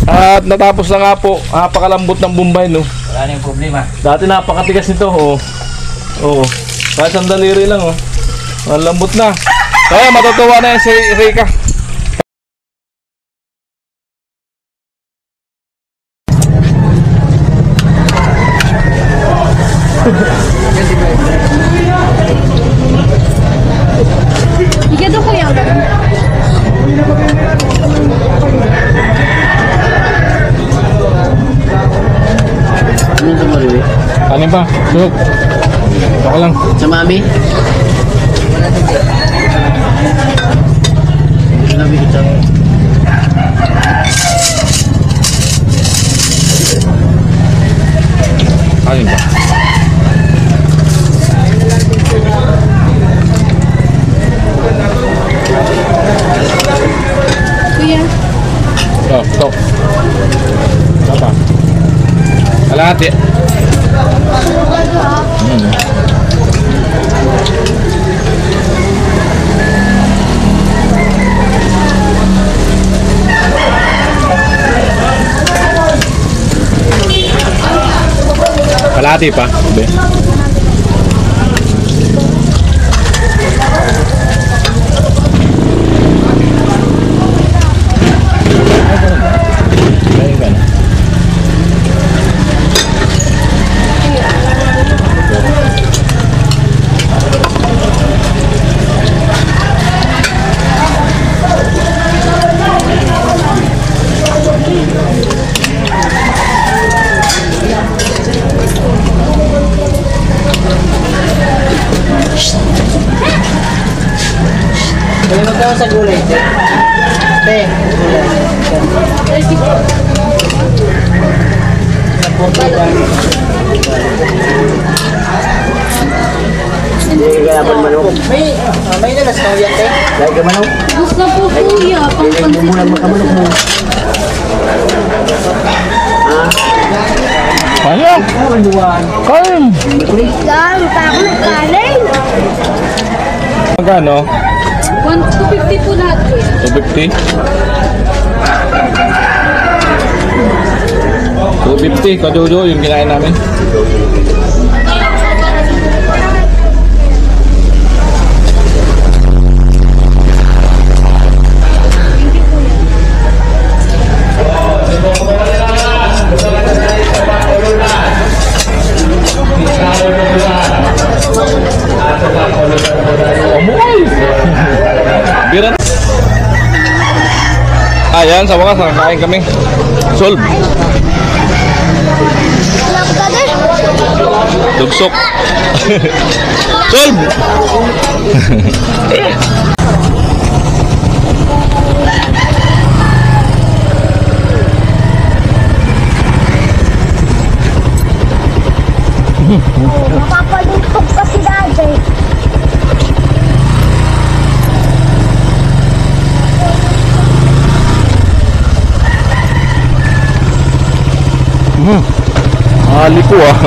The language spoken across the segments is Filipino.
At natapos na nga po. Napakalambot ng Bombay, no? Wala na yung problema. Dati napakatigas nito, oh. Oo. Kahit sandaliri lang, oh. Ang lambot na. Kaya matutuwa na yan si Rika. Ikado ko yan. Ano sa mariwi? Kanin pa? Suk. Baka lang. Sa mami? Sinabi ko sa'yo. Kanin pa? Kuya. Ito. Apa? Kalahati. Kalahati pa. Be. Kaya magkano sa gulay? Te, gulay. Sa puti lang. Hindi ka naman manok. May nalas ka yan, te? Lagi ka manok? Gusto po kuya. Hindi mo lang makamanok mo. Ano? Kain! Lang, pa ako nagkanin. Magkano? 250 po lahat kuya. 250? 250, kajojo yung kinain namin. Bira na. Ayan, sa wakas nakakain kami. Solve. Dugsok. Solve. Napapaluntok kasi dati. Ali po ah.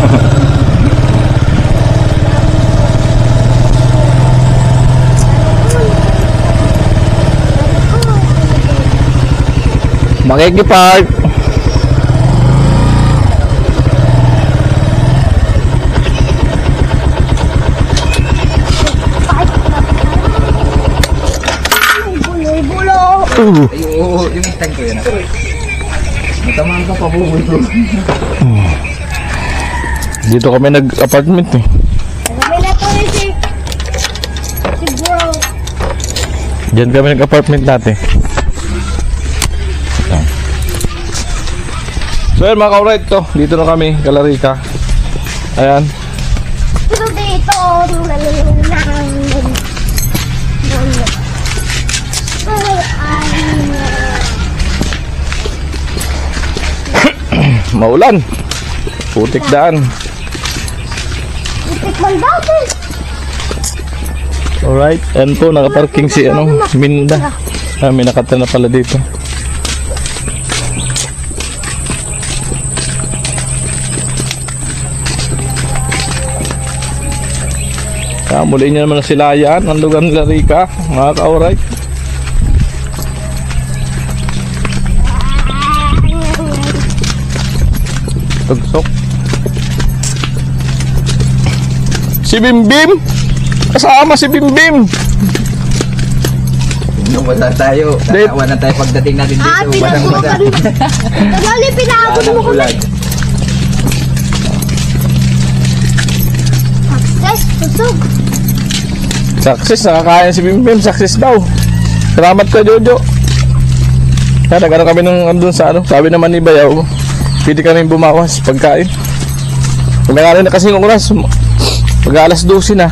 Makikipag. Oo, yung tag ko yan. Matamaan ka pa po. Dito kami nag-apartment eh. Kami na to si bro. Diyan kami nag-apartment natin. So yun mga ka-alright to. Dito na kami, Kalarika. Ayan. Pero dito, Maulan. Putik daan. itikman dati. Alright. Ayan po, nakaparking si Minda. May nakatira na pala dito. Muli niya naman sila yan. Ang lugar nila Rika. Mga ka-alright. Tugsok. Si Bimbim! Kasama si Bimbim! Wala tayo. Tatawa na tayo pagdating natin dito. Pinagbukan. Tagali, pinagod mo ko na. Success, susog. Success, nakakain si Bimbim. Success daw. Salamat ka, Jojo. Kaya nag-ano kami nung andun sa ano. Sabi naman ni Bayaw, pwede kami bumawas pagkain. Nag-aaral na kasi ng oras. Pag alas 12 na.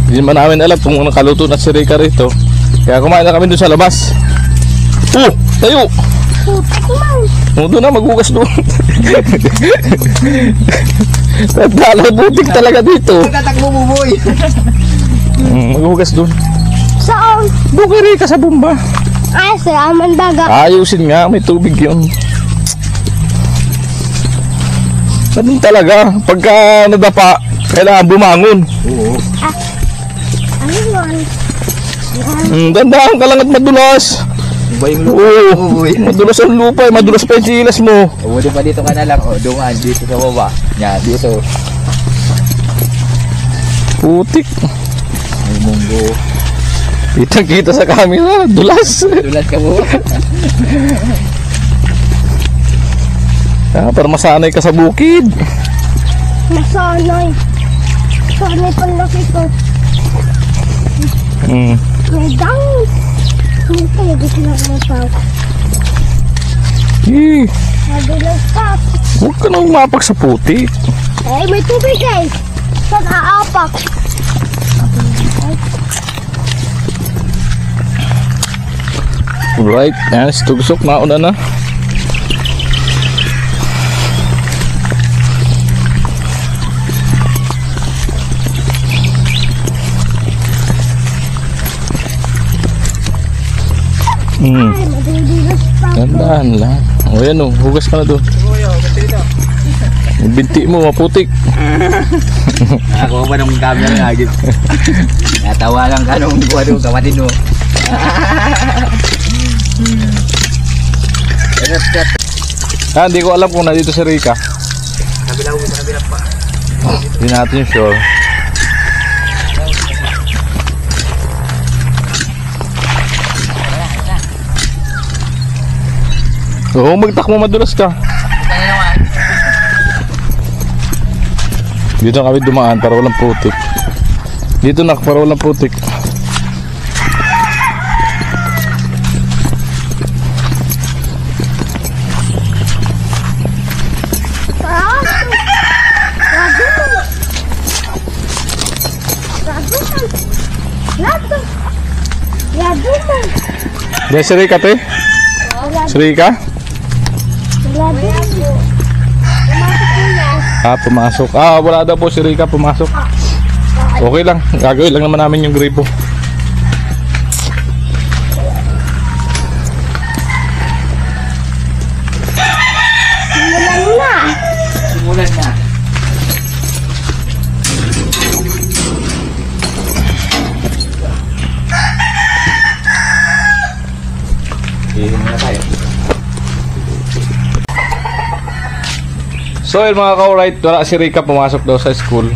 Hindi naman namin alam kung nakaluto na si Rika rito. Kaya kumain na kami doon sa labas. Tayo! Putik lang. Doon na, maghugas doon. Tala, butik talaga dito. Tatakbo mo, boy. Maghugas doon. Saan? Doon kay Rika sa bomba. Ay, sa Amandaga. Ayusin nga, may tubig yun. Ganun talaga. Pagka nadapa, kailangan bumangon. Oo. Ano yun? Dandahan ka lang at madulas. Boy mo. Oo, Boy. madulas ang lupa, madulas pa yung silas mo. Di pa dito ka na lang. Dungan dito sa baba. Yan, dito. Putik. Ay, munggo. Kitang-kita sa camera, dulas. Dulas ka mo. Para masanay ka sa bukid. Masanay. Sanay palaki ko. May down. Hindi tayo gusto na masaw. Madulas ka. Huwag ka nang umapak sa putik. Eh, may tubig eh. Saan aapak? Right, yan, tugsok na una na. Ay, madulas pa. Dandahan lang. O yan o, hugas ka na doon. Yung binti mo, maputik. Ako ba nung camera agad? Natawa lang ka nung buwan nung kapatid mo. Hindi ko alam kung nandito si Rika. Kabila pa. Hindi natin sure. Oo, magtakmo, madulas ka. Dito na kami dumaan para walang putik. Dito na para walang putik. Diyan si Rika, te? Si Rika? Pumasok. Wala daw po si Rika, pumasok. Okay lang, gagawin lang naman namin yung gripo. Simulan na. Ihin na tayo. So yun mga ka-alright, wala si Rika, pumasok daw sa school.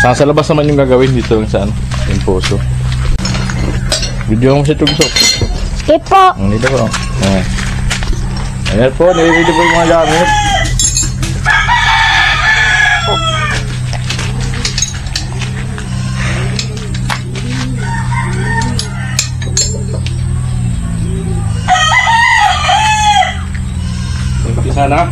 Sa labas naman yung gagawin dito yung saan, yung puso. Video mo siya tugsok. Okay po. Dito po. Ayan po, nire-video po yung mga gamit. Umpisa na.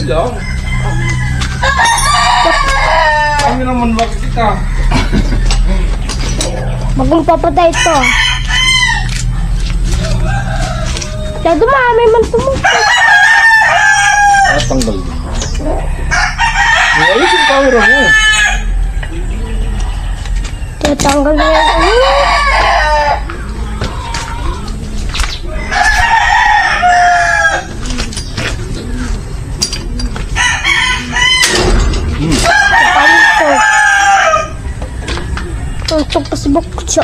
lang. Kami naman bakit kita. Bagong papatay ito. Kaya dumami man tumutay. Tanggal din. Ayos yung camera mo. Kaya tanggal na yan. Ito. Tuntok pa sa bukso.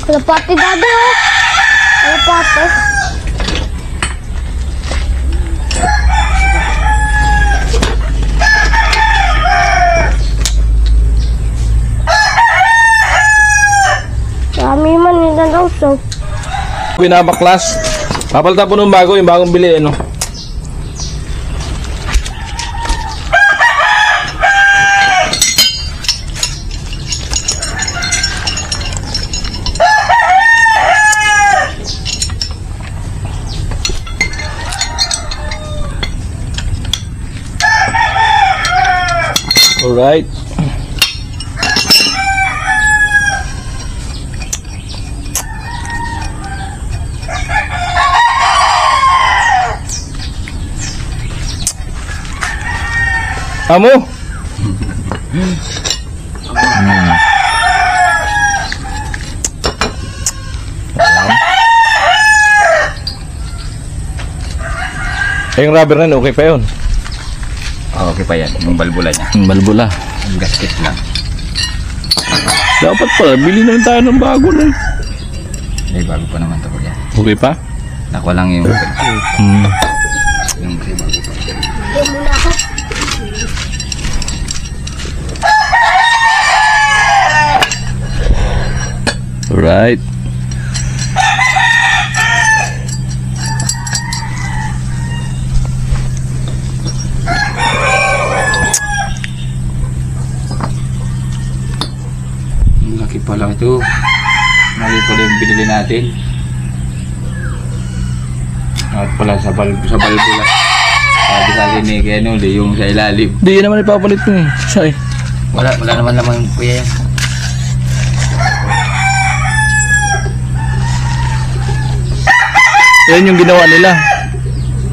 Kalapati dado. Kalapati. Kami man nila daw so. Binabaklas. Papalitan po ng bago, yung bagong bili, ano. Alright. Amo. Yung rubber na yun, okay pa yun. Oh, okay pa yan. Yung balbula niya. Balbula. Yung gasket lang. Dapat pala, bili na lang tayo ng bago na. Eh, bago pa naman ito kuya. Okay pa? Nakuha lang yung... Yung kasi bago pa. Hindi muna ako. Alright. Laki pala ito. Mali pala yung binili natin. At pala sa balbula. Sabi sa akin eh, kaya nuli yung sa ilalim. Di yan naman ipapalit mo eh. Siya eh. Wala naman naman kuya yan. Yan yung ginawa nila.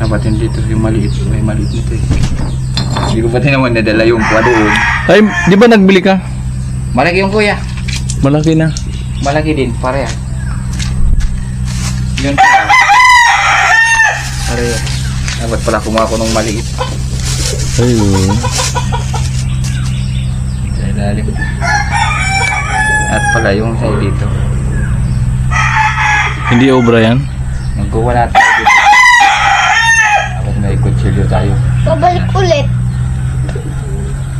Dapat hindi ito yung maliit. May maliit nito eh. Hindi ko pati naman nadala yung kuha doon. Ay, di ba nagbili ka? Malaki yung kuya. Malaki na. Malaki din, pareha. Yun pala. Pareha. Dapat pala kumuha ko ng maliit. Ayun. Sa ilalim. At pala yung sa dito. Hindi obra yan? Magkuha na tayo dito. Dapat may kutsilyo tayo. Babalik ulit.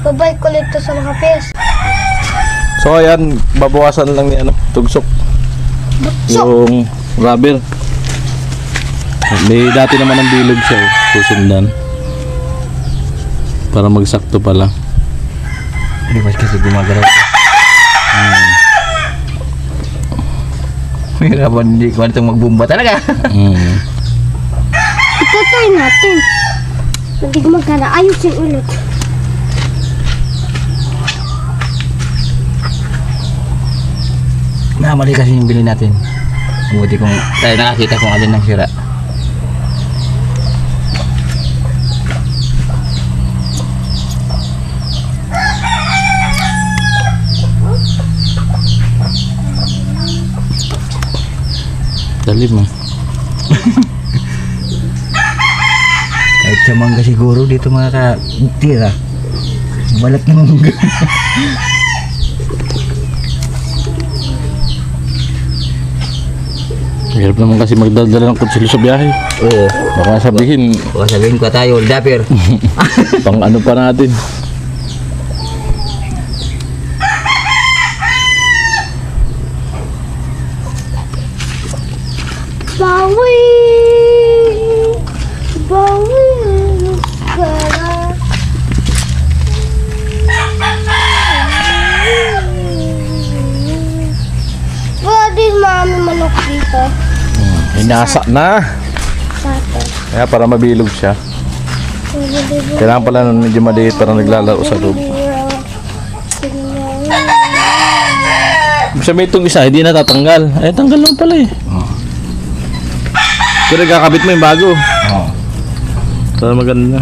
Babalik ulit to sa mga pes. So ayan, babawasan lang ni ano, tugsok. Yung rubber. May dati naman ang bilog siya, oh. Susundan. Para magsakto pala. Hindi ba kasi gumagalaw ito? Mahirapan, hindi ko itong magbumba talaga. Itutuloy natin. Hindi gumagana. Ayusin ulit. Mali kasi yung bili natin. Buti kung tayo nakakita kung alin ng sira. Dalim mo. Kahit sa mangga siguro dito makakatira. Balat ng mangga. Hirap naman kasi magdadala ng kutsilyo sa biyahe. Oo. Baka sabihin, Baka sabihin ko tayo, dapper. pang ano pa natin. Bawi! Bawi! Gara! Wala din mami manok dito. Hinasa na. Bakit? Kaya para mabilog siya. Kailangan pala nun medyo maliit para naglalaro sa loob. Sabi itong isa, hindi natatanggal. Ay, tanggal lang pala eh. Pero kakabit mo yung bago. Oo. Para maganda.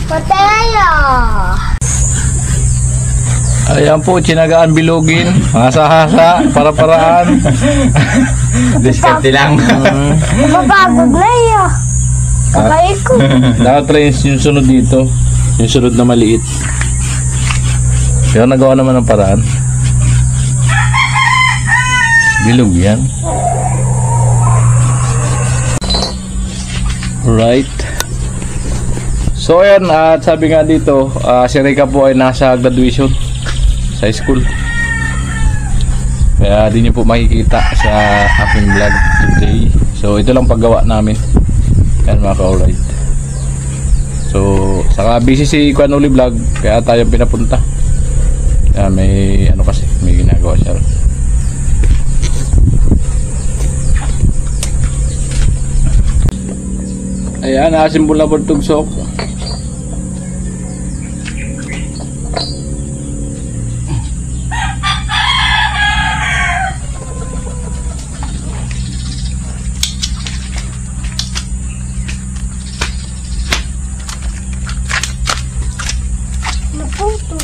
Pataya! Ayan po, tsinagaan bilugin. Hasa-hasa, para-paraan. Diskarte lang. Mapagod na iya. Kakay ko. Nakatrains yung sunod dito. Yung sunod na maliit. Pero nagawa naman ng paraan. Bilog yan. Right. So ayan, at sabi nga dito, si Rika po ay nasa graduation sa school. Kaya di niyo po makikita sa aking vlog today. So ito lang paggawa namin. Yan mga ka-alright. So saka busy si Kuan Uli Vlog, kaya tayo pinapunta. Kaya may ano kasi, may ginagawa siya. Ayan, nakasimbol na po tugsok. Naputo.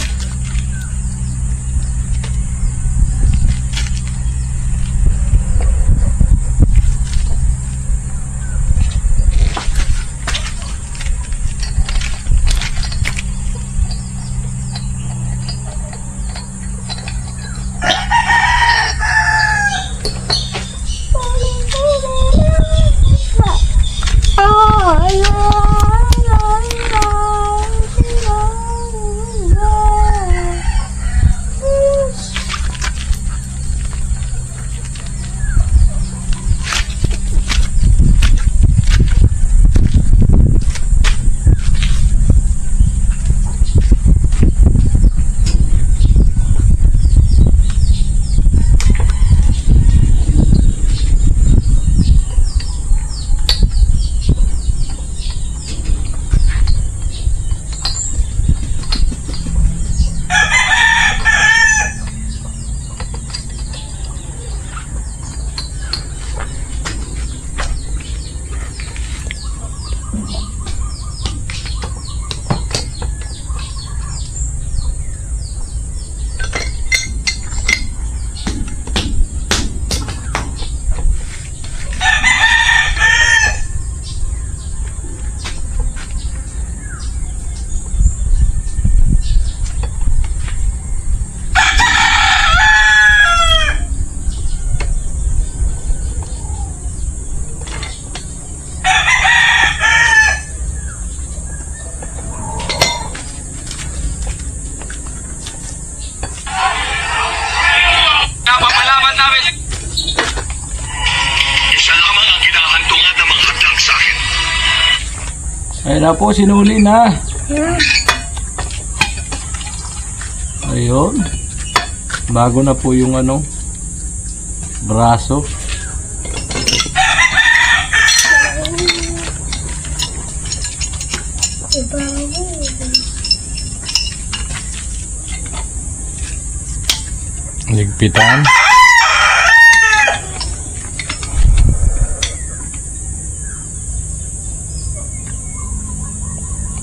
Napapalaban namin. Isa lamang ang kinahantungan ng mga hadlang sa akin. Ayun na po, sinuli na. Ayun. Bago na po yung ano, braso. Ligpitan.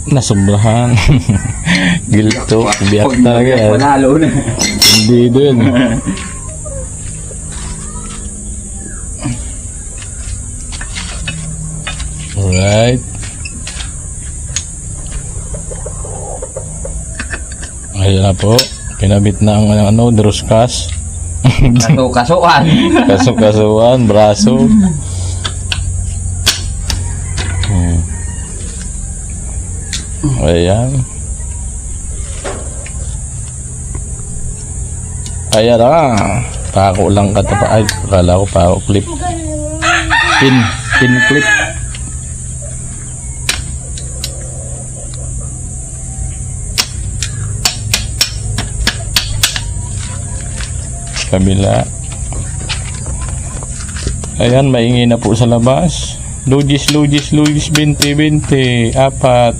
Nasobrahan. Gilto. Biyak talaga yan. Panalo na. Hindi dun. Alright. Ayan na po. Pinabit na ang ano, druskas. Kasuan. Kasukasuan, braso. Ayan. Ayan na. Pako lang katapa. Ay, akala ko pako clip. Pin clip. Kabila. Ayan, maingay na po sa labas. Lugis, 20, 4.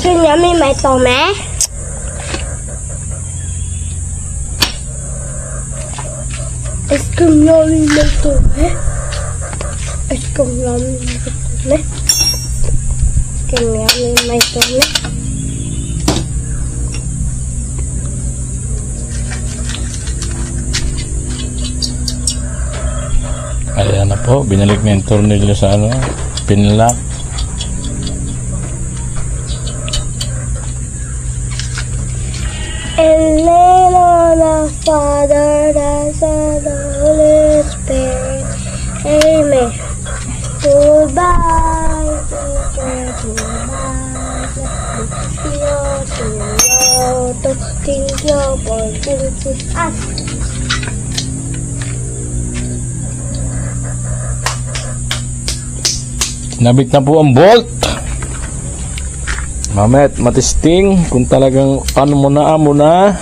Yummy, may tome. Es como yummy, may tome. Es como yummy, may tome. Como yummy, may tome. Ayan na po, binalik na yung tornilyo sa ano, pinlock. And then on the Father, the Son, the Holy Spirit. Amen. Goodbye, goodbye. Nabit na po ang bolt. Mamet, matesting kung talagang ano mo na.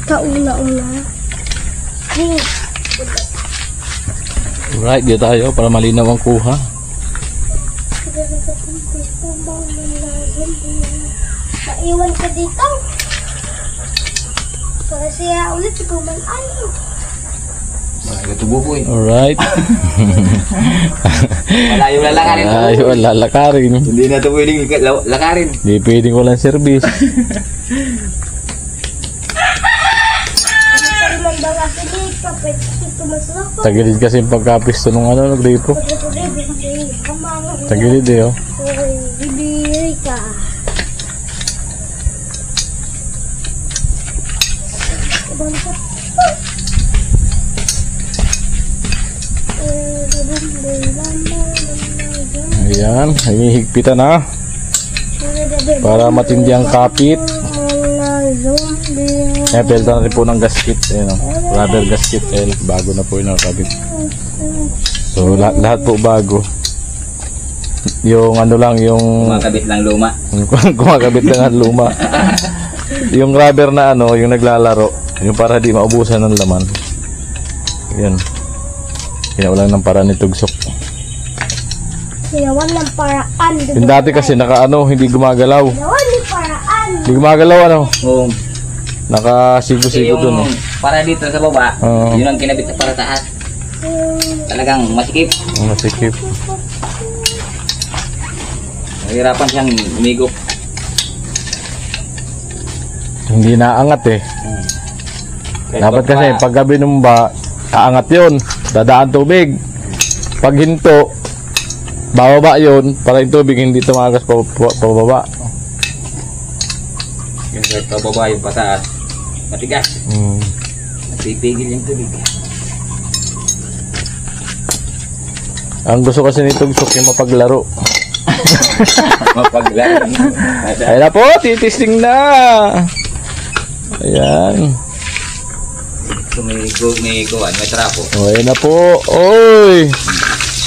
Kauna-una. Right, dito tayo para malinaw ang kuha. Maiwan ka dito. Kasi ulit si Kuman-ay. Nagatubo po eh. Alright. Malayo na lakarin. Ayaw, lalakarin. Hindi na ito pwedeng lakarin. Hindi pwedeng walang service. Tagilid kasi yung pagkapisto nung ano, nagripo. Tagilid eh, oh. Bibiri ka. Ayan, hinihigpitan na. Para matindi ang kapit. Eh, pelta na rin po ng gasket. Ayan, oh. Rubber gasket. Ayan, bago na po yung nakakabit. So, lahat po bago. Yung ano lang, yung... Kumakabit lang luma. Kumakabit lang ang luma. Yung rubber na ano, yung naglalaro. Yung para di maubusan ng laman. Ayan. Kinawalan ng paraan ni Tugsok. Ginawan ng paraan. Yung dati kasi naka ano, hindi gumagalaw. Ginawan ng paraan. Hindi gumagalaw ano. Oo. Nakasigo-sigo dun oh. Para dito sa baba, Oo. yun ang kinabit na para taas. Talagang masikip. Masikip. Mahirapan siyang umigop. Hindi naangat eh. Dapat kasi pag gabi nung ba, aangat yun. Dadaan tubig. Pag hinto, bababa yun para yung tubig hindi tumagas pababa. Yung sa pababa yung pataas, matigas. Napipigil yung tubig. Ang gusto kasi ni Tugsok yung mapaglaro. Mapaglaro. Ayan na po, titisting na. Ayan. May kuwan, may trapo. O, ayan na po. Oy!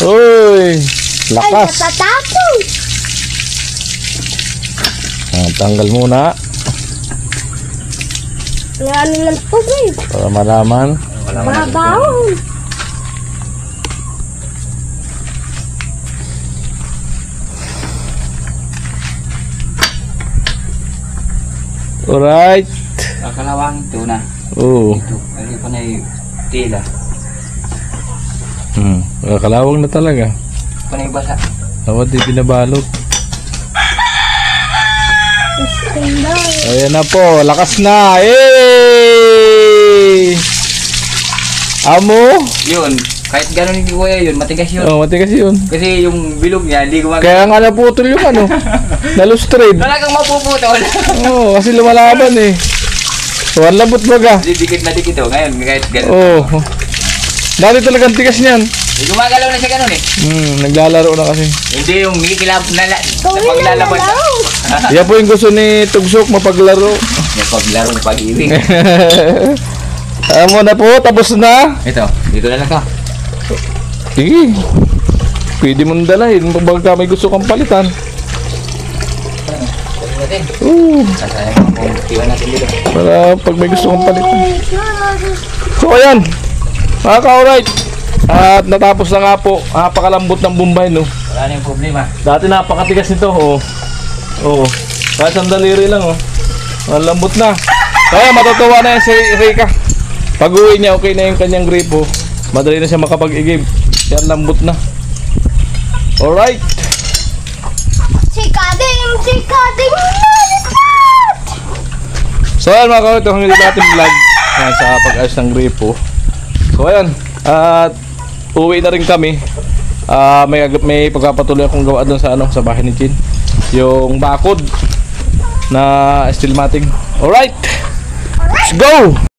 Oy! Ay, Lakas. natatapon. Tanggal muna Ano ng tubig? para malaman. Babawon. Alright. Kakalawang tuna. Oo. Ito, kasi pa na yung tila. Kalawang na talaga. Pa na yung basa. Dapat di pinabalot. Ayan na po, lakas na. Hey! Amo? Yun, kahit gano'n hindi kuya yun, matigas yun. Oh, matigas yun. Kasi yung bilog niya, hindi gumagana. Kaya nga naputol yung ano, nalustrade. Talagang mapuputol. Oo, kasi lumalaban eh. So, ang labot baga. Dikit na dikit oh. Ngayon, kahit gano'n. Oo. Dati talagang tigas niyan. Gumagalaw na siya gano'n eh. Naglalaro na kasi. Hindi yung mikilab na Gawin na paglalaban. lang. Yan po yung gusto ni Tugsok, mapaglaro. May paglarong pag-ibig. Alam mo na po, tapos na. Ito, dito na lang to. Sige. Pwede mong dalahin pag may gusto kang palitan. Natin. Sasayang kung iwan natin dito. Para pag may gusto kang palitan. So ayan. Mga ka-alright. At natapos na nga po. Napakalambot ng Bombay, no. Wala na yung problema. Dati napakatigas nito, oh. Oo. Kahit sandaliri lang, oh. Ang lambot na. Kaya matutuwa na yan si Rika. Pag uwi niya, okay na yung kanyang gripo. Madali na siya makapag-igib. Kaya lambot na. Alright. Chikading, chikading, So ayan mga kawit, hanggang dito natin vlog yan, sa pag-ayos ng gripo. So ayan. At uwi na rin kami. May pagpapatuloy akong gawa doon sa sa bahay ni Chin. Yung bakod na steel matting. Alright. Let's go!